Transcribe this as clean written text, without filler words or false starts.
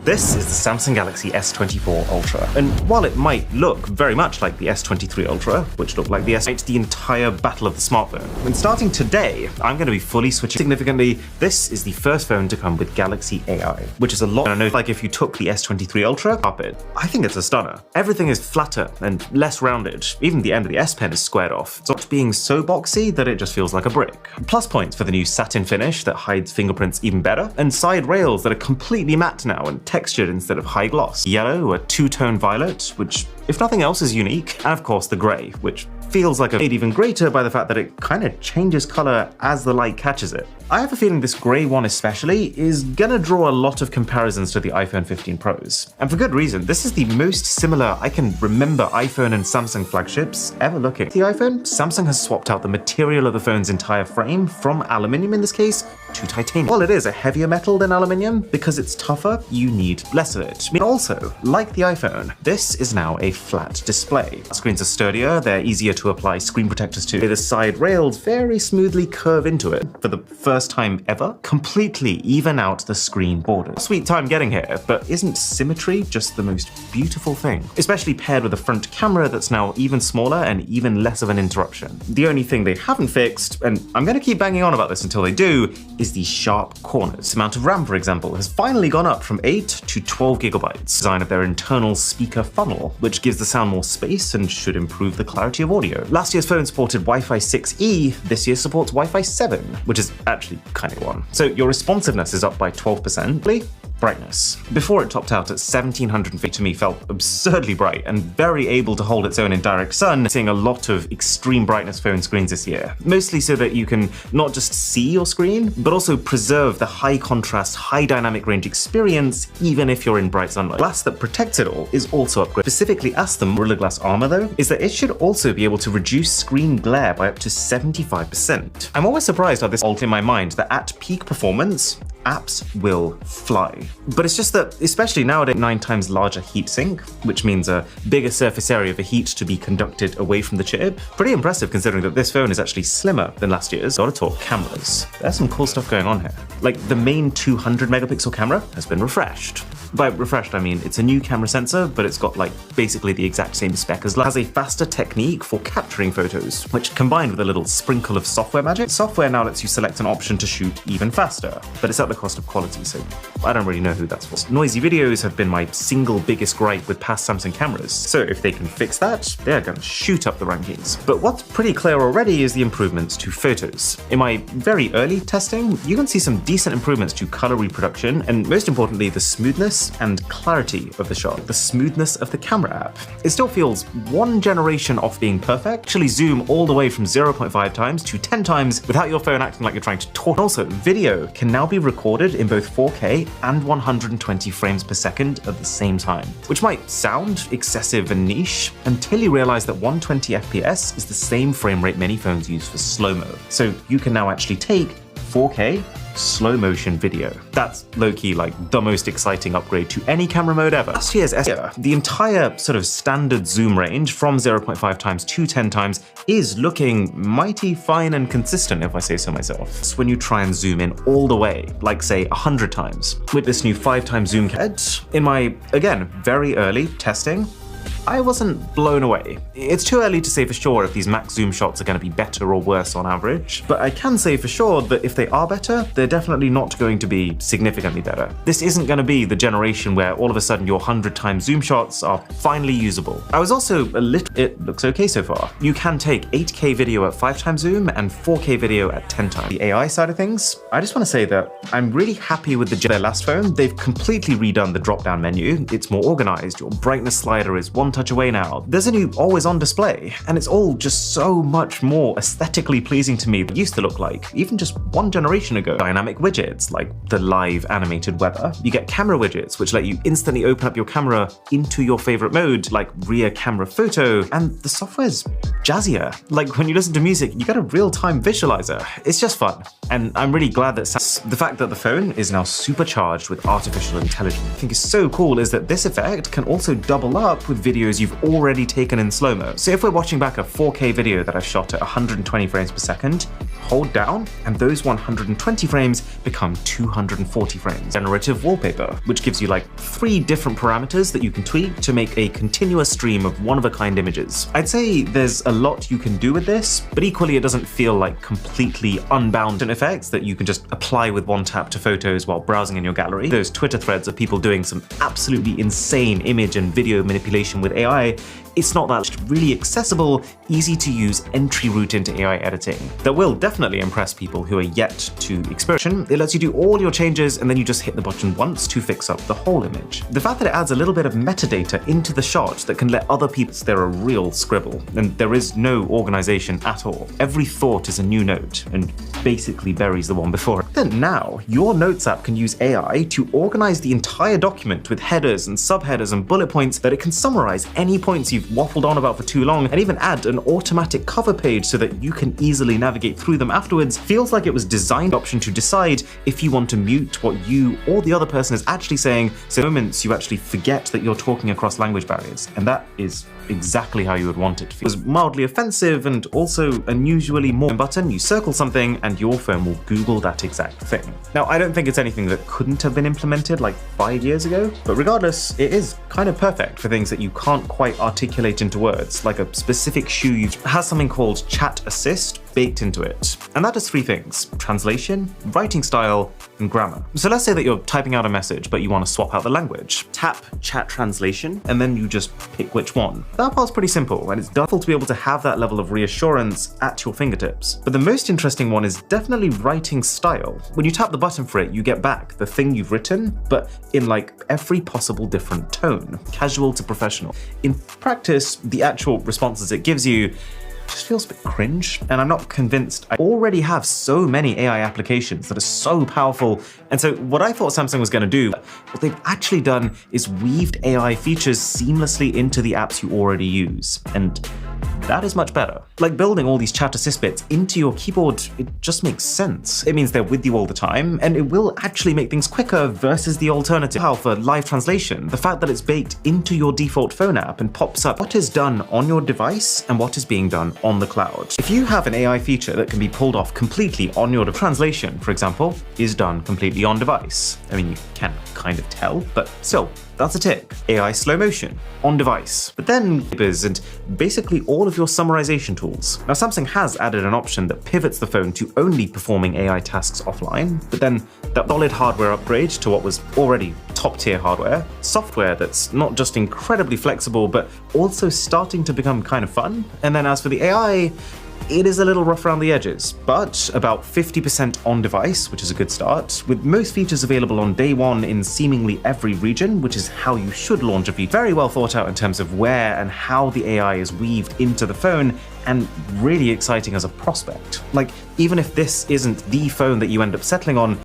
This is the Samsung Galaxy S24 Ultra, and while it might look very much like the S23 Ultra, which looked like the the entire battle of the smartphone. And starting today, I'm going to be fully switching. Significantly, this is the first phone to come with Galaxy AI, which is a lot. And I know, like, if you took the S23 Ultra up it, I think it's a stunner. Everything is flatter and less rounded. Even the end of the S Pen is squared off. It's not being so boxy that it just feels like a brick. Plus points for the new satin finish that hides fingerprints even better, and side rails that are completely matte now and textured instead of high gloss. Yellow, a two-tone violet, which, if nothing else, is unique. And of course the grey, which feels like made even greater by the fact that it kind of changes color as the light catches it. I have a feeling this grey one especially is gonna draw a lot of comparisons to the iPhone 15 Pros. And for good reason. This is the most similar I can remember iPhone and Samsung flagships ever looking. The iPhone, Samsung has swapped out the material of the phone's entire frame from aluminium in this case to titanium. While it is a heavier metal than aluminium, because it's tougher, you need less of it. But also, like the iPhone, this is now a flat display. Screens are sturdier, they're easier to apply screen protectors to. The side rails very smoothly curve into it. For the first time ever, completely even out the screen borders. Sweet time getting here, but isn't symmetry just the most beautiful thing? Especially paired with a front camera that's now even smaller and even less of an interruption. The only thing they haven't fixed, and I'm gonna keep banging on about this until they do, is the sharp corners. The amount of RAM, for example, has finally gone up from 8 to 12 gigabytes. Design of their internal speaker funnel, which gives the sound more space and should improve the clarity of audio. Last year's phone supported Wi-Fi 6E, this year supports Wi-Fi 7, which is actually kind of one. So your responsiveness is up by 12%. Brightness. Before it topped out at 1750, to me felt absurdly bright and very able to hold its own in direct sun, seeing a lot of extreme brightness phone screens this year. Mostly so that you can not just see your screen, but also preserve the high contrast, high dynamic range experience, even if you're in bright sunlight. Glass that protects it all is also upgraded. Specifically Aston Gorilla Glass armor though, is that it should also be able to reduce screen glare by up to 75%. I'm always surprised how this altered in my mind that at peak performance, apps will fly. But it's just that, especially nowadays, 9 times larger heatsink, which means a bigger surface area for heat to be conducted away from the chip. Pretty impressive considering that this phone is actually slimmer than last year's. Gotta talk cameras. There's some cool stuff going on here. Like the main 200 megapixel camera has been refreshed. By refreshed, I mean it's a new camera sensor, but it's got like basically the exact same spec as last. It has a faster technique for capturing photos, which combined with a little sprinkle of software magic, software now lets you select an option to shoot even faster, but it's at the cost of quality, so I don't really know who that's for. Noisy videos have been my single biggest gripe with past Samsung cameras, so if they can fix that, they're gonna shoot up the rankings. But what's pretty clear already is the improvements to photos. In my very early testing, you can see some decent improvements to color reproduction, and most importantly, the smoothness and clarity of the shot. The smoothness of the camera app. It still feels one generation off being perfect. Actually zoom all the way from 0.5 times to 10 times without your phone acting like you're trying to talk. Also, video can now be recorded in both 4K and 120 frames per second at the same time, which might sound excessive and niche until you realize that 120 FPS is the same frame rate many phones use for slow-mo. So you can now actually take 4K slow motion video. That's low-key like the most exciting upgrade to any camera mode ever. Last year's the entire sort of standard zoom range from 0.5 times to 10 times is looking mighty fine and consistent, if I say so myself. It's when you try and zoom in all the way, like say 100 times. With this new 5x zoom head, in my, again, very early testing, I wasn't blown away. It's too early to say for sure if these max zoom shots are going to be better or worse on average, but I can say for sure that if they are better, they're definitely not going to be significantly better. This isn't going to be the generation where all of a sudden your 100 times zoom shots are finally usable. I was also it looks okay so far. You can take 8K video at 5x zoom and 4K video at 10 times. The AI side of things, I just want to say that I'm really happy with their last phone. They've completely redone the drop-down menu. It's more organized. Your brightness slider is one touch away now. There's a new always-on display, and it's all just so much more aesthetically pleasing to me than it used to look like, even just one generation ago. Dynamic widgets, like the live animated weather. You get camera widgets, which let you instantly open up your camera into your favorite mode, like rear camera photo, and the software's jazzier. Like when you listen to music, you get a real-time visualizer. It's just fun, and I'm really glad that the fact that the phone is now supercharged with artificial intelligence. I think is so cool is that this effect can also double up with video videos you've already taken in slow-mo. So if we're watching back a 4K video that I shot at 120 frames per second, hold down, and those 120 frames become 240 frames. Generative wallpaper, which gives you like 3 different parameters that you can tweak to make a continuous stream of one-of-a-kind images. I'd say there's a lot you can do with this, but equally it doesn't feel like completely unbound effects that you can just apply with one tap to photos while browsing in your gallery. Those Twitter threads of people doing some absolutely insane image and video manipulation with AI, it's not that really accessible, easy to use entry route into AI editing that will definitely impress people who are yet to experiment. It lets you do all your changes and then you just hit the button once to fix up the whole image. The fact that it adds a little bit of metadata into the shot that can let other people, they're a real scribble, and there is no organization at all. Every thought is a new note and basically buries the one before it. Then now, your Notes app can use AI to organize the entire document with headers and subheaders and bullet points that it can summarize any points you've waffled on about for too long, and even add an automatic cover page so that you can easily navigate through them afterwards. Feels like it was designed option to decide if you want to mute what you or the other person is actually saying, so moments you actually forget that you're talking across language barriers, and that is exactly how you would want it to feel. It was mildly offensive and also unusually more button. You circle something and your phone will Google that exact thing. Now, I don't think it's anything that couldn't have been implemented like 5 years ago, but regardless, it is kind of perfect for things that you can't quite articulate into words, like a specific shoe has something called Chat Assist baked into it. And that does 3 things: translation, writing style, and grammar. So let's say that you're typing out a message, but you want to swap out the language. Tap Chat Translation, and then you just pick which one. That part's pretty simple, and it's helpful to be able to have that level of reassurance at your fingertips. But the most interesting one is definitely writing style. When you tap the button for it, you get back the thing you've written, but in like every possible different tone, casual to professional. In practice, the actual responses it gives you just feels a bit cringe, and I'm not convinced. I already have so many AI applications that are so powerful, and so what I thought Samsung was going to do, what they've actually done is weaved AI features seamlessly into the apps you already use, and that is much better. Like building all these chat assist bits into your keyboard, it just makes sense. It means they're with you all the time, and it will actually make things quicker versus the alternative. How for live translation, the fact that it's baked into your default phone app and pops up what is done on your device and what is being done on the cloud. If you have an AI feature that can be pulled off completely on your translation, for example, is done completely on device. I mean, you can kind of tell, but still, that's a tick. AI slow motion on device. But then and basically all of your summarization tools. Now, Samsung has added an option that pivots the phone to only performing AI tasks offline, but then that solid hardware upgrade to what was already top-tier hardware, software that's not just incredibly flexible, but also starting to become kind of fun. And then as for the AI, it is a little rough around the edges, but about 50% on device, which is a good start, with most features available on day one in seemingly every region, which is how you should launch a feature. Very well thought out in terms of where and how the AI is weaved into the phone, and really exciting as a prospect. Like, even if this isn't the phone that you end up settling on,